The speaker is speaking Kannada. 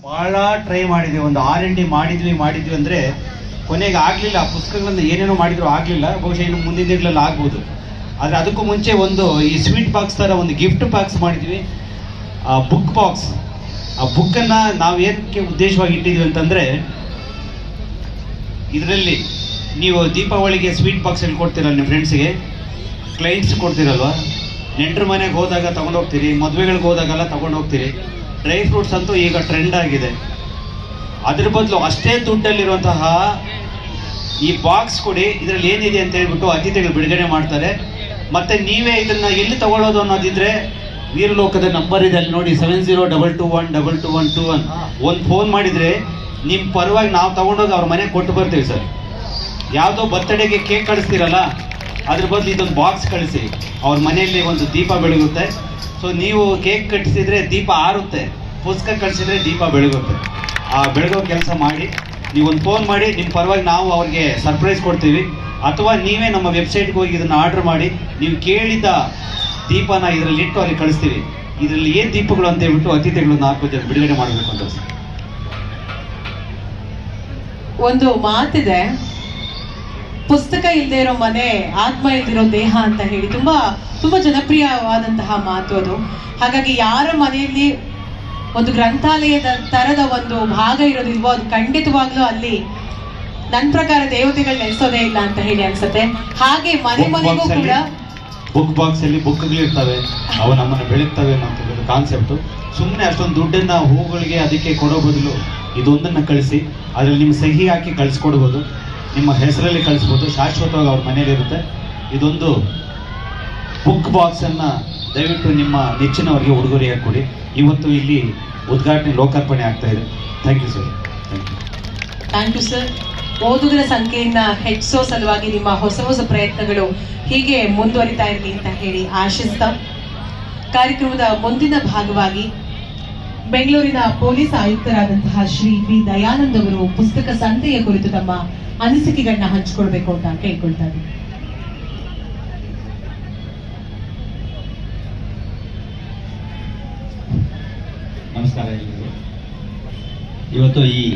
ಭಾಳ ಟ್ರೈ ಮಾಡಿದ್ವಿ, ಒಂದು R&D ಮಾಡಿದ್ವಿ ಅಂದರೆ ಕೊನೆಗೆ ಆಗಲಿಲ್ಲ. ಆ ಪುಸ್ತಕಗಳನ್ನು ಏನೇನೋ ಮಾಡಿದ್ರು ಆಗಲಿಲ್ಲ. ಬಹುಶಃ ಇನ್ನು ಮುಂದಿನ ದಿನಗಳಲ್ಲಿ ಆಗ್ಬೋದು. ಆದರೆ ಅದಕ್ಕೂ ಮುಂಚೆ ಒಂದು ಈ ಸ್ವೀಟ್ ಬಾಕ್ಸ್ ಥರ ಒಂದು ಗಿಫ್ಟ್ ಬಾಕ್ಸ್ ಮಾಡಿದ್ವಿ, ಬುಕ್ ಬಾಕ್ಸ್. ಆ ಬುಕ್ಕನ್ನು ನಾವು ಏನಕ್ಕೆ ಉದ್ದೇಶವಾಗಿ ಇಟ್ಟಿದ್ವಿ ಅಂತಂದರೆ, ಇದರಲ್ಲಿ ನೀವು ದೀಪಾವಳಿಗೆ ಸ್ವೀಟ್ ಬಾಕ್ಸಲ್ಲಿ ಕೊಡ್ತೀರಲ್ಲ ನಿಮ್ಮ ಫ್ರೆಂಡ್ಸಿಗೆ, ಕ್ಲೈಂಟ್ಸ್ ಕೊಡ್ತೀರಲ್ವ, ನೆಂಟರ ಮನೆಗೆ ಹೋದಾಗ ತೊಗೊಂಡೋಗ್ತೀರಿ, ಮದುವೆಗಳಿಗೆ ಹೋದಾಗೆಲ್ಲ ತೊಗೊಂಡೋಗ್ತೀರಿ. ಡ್ರೈ ಫ್ರೂಟ್ಸ್ ಅಂತೂ ಈಗ ಟ್ರೆಂಡ್ ಆಗಿದೆ. ಅದ್ರ ಬದಲು ಅಷ್ಟೇ ದುಡ್ಡಲ್ಲಿರುವಂತಹ ಈ ಬಾಕ್ಸ್ ಕೊಡಿ, ಇದರಲ್ಲಿ ಏನಿದೆ ಅಂತ ಹೇಳ್ಬಿಟ್ಟು ಅತಿಥಿಗಳು ಬಿಡುಗಡೆ ಮಾಡ್ತಾರೆ. ಮತ್ತು ನೀವೇ ಇದನ್ನು ಎಲ್ಲಿ ತಗೊಳ್ಳೋದು ಅನ್ನೋದಿದ್ರೆ ವೀರಲೋಕದ ನಂಬರ್ ಇದೆ, ಅಲ್ಲಿ ನೋಡಿ 7022122121. ಒಂದು ಫೋನ್ ಮಾಡಿದರೆ ನಿಮ್ಮ ಪರವಾಗಿ ನಾವು ತೊಗೊಂಡೋಗಿ ಅವ್ರ ಮನೆಗೆ ಕೊಟ್ಟು ಬರ್ತೀವಿ ಸರ್. ಯಾವುದೋ ಬರ್ತಡೇಗೆ ಕೇಕ್ ಕಳಿಸ್ತೀರಲ್ಲ, ಅದ್ರ ಬದಲು ಇದೊಂದು ಬಾಕ್ಸ್ ಕಳಿಸಿ, ಅವ್ರ ಮನೆಯಲ್ಲಿ ಒಂದು ದೀಪ ಬೆಳಗುತ್ತೆ. ಸೊ ನೀವು ಕೇಕ್ ಕಟ್ಟಿಸಿದ್ರೆ ದೀಪ ಆರುತ್ತೆ, ಪುಸ್ತಕ ಕಳಿಸಿದ್ರೆ ದೀಪ ಬೆಳಗುತ್ತೆ. ಆ ಬೆಳಗೋ ಕೆಲಸ ಮಾಡಿ, ನೀವೊಂದು ಫೋನ್ ಮಾಡಿ, ನಿಮ್ಮ ಪರವಾಗಿ ನಾವು ಅವ್ರಿಗೆ ಸರ್ಪ್ರೈಸ್ ಕೊಡ್ತೀವಿ. ಅಥವಾ ನೀವೇ ನಮ್ಮ ವೆಬ್ಸೈಟ್ಗೆ ಹೋಗಿ ಇದನ್ನು ಆರ್ಡರ್ ಮಾಡಿ, ನೀವು ಕೇಳಿದ ದೀಪನ ಇದರಲ್ಲಿ ಇಟ್ಟು ಅಲ್ಲಿ ಕಳಿಸ್ತೀವಿ. ಇದರಲ್ಲಿ ಏನು ದೀಪಗಳು ಅಂತ ಹೇಳ್ಬಿಟ್ಟು ಅತಿಥಿಗಳು 4 ಜನ ಬಿಡುಗಡೆ ಮಾಡಬೇಕು ಅಂತ ಸರ್. ಒಂದು ಮಾತಿದೆ, ಪುಸ್ತಕ ಇಲ್ಲದೆ ಇರೋ ಮನೆ, ಆತ್ಮ ಇಲ್ದಿರೋ ದೇಹ ಅಂತ ಹೇಳಿ ತುಂಬಾ ತುಂಬಾ ಜನಪ್ರಿಯವಾದಂತಹ ಮಾತು ಅದು. ಹಾಗಾಗಿ ಯಾರ ಮನೆಯಲ್ಲಿ ಒಂದು ಗ್ರಂಥಾಲಯದ ತರದ ಒಂದು ಭಾಗ ಇರೋದಿಲ್ವೋ, ಅದು ಖಂಡಿತವಾಗ್ಲೂ ಅಲ್ಲಿ ನನ್ನ ಪ್ರಕಾರ ದೇವತೆಗಳು ನೆಲೆಸೋದೇ ಇಲ್ಲ ಅಂತ ಹೇಳಿ ಅನ್ಸುತ್ತೆ. ಹಾಗೆ ಮನೆ ಮನೆಗೂ ಕೂಡ ಬುಕ್ ಬಾಕ್ಸ್ ಅಲ್ಲಿ ಬುಕ್ಗಳಿರ್ತವೆ, ಅವು ನಮ್ಮನ್ನು ಬೆಳಗ್ತವೆ ಅನ್ನೋ ಕಾನ್ಸೆಪ್ಟು. ಸುಮ್ಮನೆ ಅಷ್ಟೊಂದು ದುಡ್ಡನ್ನ ಹೂಗಳಿಗೆ ಅದಕ್ಕೆ ಕೊಡೋ ಬದಲು ಇದೊಂದನ್ನು ಕಳಿಸಿ, ಅದರಲ್ಲಿ ನಿಮ್ಮ ಸಹಿ ಹಾಕಿ ಕಳಿಸ್ಕೊಡ್ಬೋದು, ನಿಮ್ಮ ಹೆಸರಲ್ಲಿ ಕಳಿಸ್ಬೋದು, ಶಾಶ್ವತವಾಗಿ ಅವ್ರ ಮನೇಲಿರುತ್ತೆ. ಇದೊಂದು ಬುಕ್ ಬಾಕ್ಸನ್ನು ದಯವಿಟ್ಟು ನಿಮ್ಮ ನೆಚ್ಚಿನವರಿಗೆ ಉಡುಗೊರೆಯಾಗಿ ಕೊಡಿ. ಇವತ್ತು ಇಲ್ಲಿ ಉದ್ಘಾಟನೆ ಲೋಕಾರ್ಪಣೆ ಆಗ್ತಾ ಇದೆ. Thank you sir. Thank you sir. ಓದುಗರ ಸಂಖ್ಯೆಯನ್ನ ಹೆಚ್ಚಿಸೋ ಸಲುವಾಗಿ ನಿಮ್ಮ ಹೊಸ ಹೊಸ ಪ್ರಯತ್ನಗಳು ಹೀಗೆ ಮುಂದುವರಿತಾ ಇರಲಿ ಅಂತ ಹೇಳಿ ಆಶಿಸ್ತಾ, ಕಾರ್ಯಕ್ರಮದ ಮುಂದಿನ ಭಾಗವಾಗಿ ಬೆಂಗಳೂರಿನ ಪೊಲೀಸ್ ಆಯುಕ್ತರಾದಂತಹ ಶ್ರೀ ಬಿ ದಯಾನಂದ್ ಅವರು ಪುಸ್ತಕ ಸಂತೆಯ ಕುರಿತು ತಮ್ಮ ಅನಿಸಿಕೆಗಳನ್ನ ಹಂಚಿಕೊಳ್ಬೇಕು ಅಂತ ಕೇಳ್ಕೊಳ್ತಾ ಇದ್ದೀನಿ. ನಮಸ್ಕಾರ ಎಲ್ಲರಿಗೂ. ಇವತ್ತು ಈ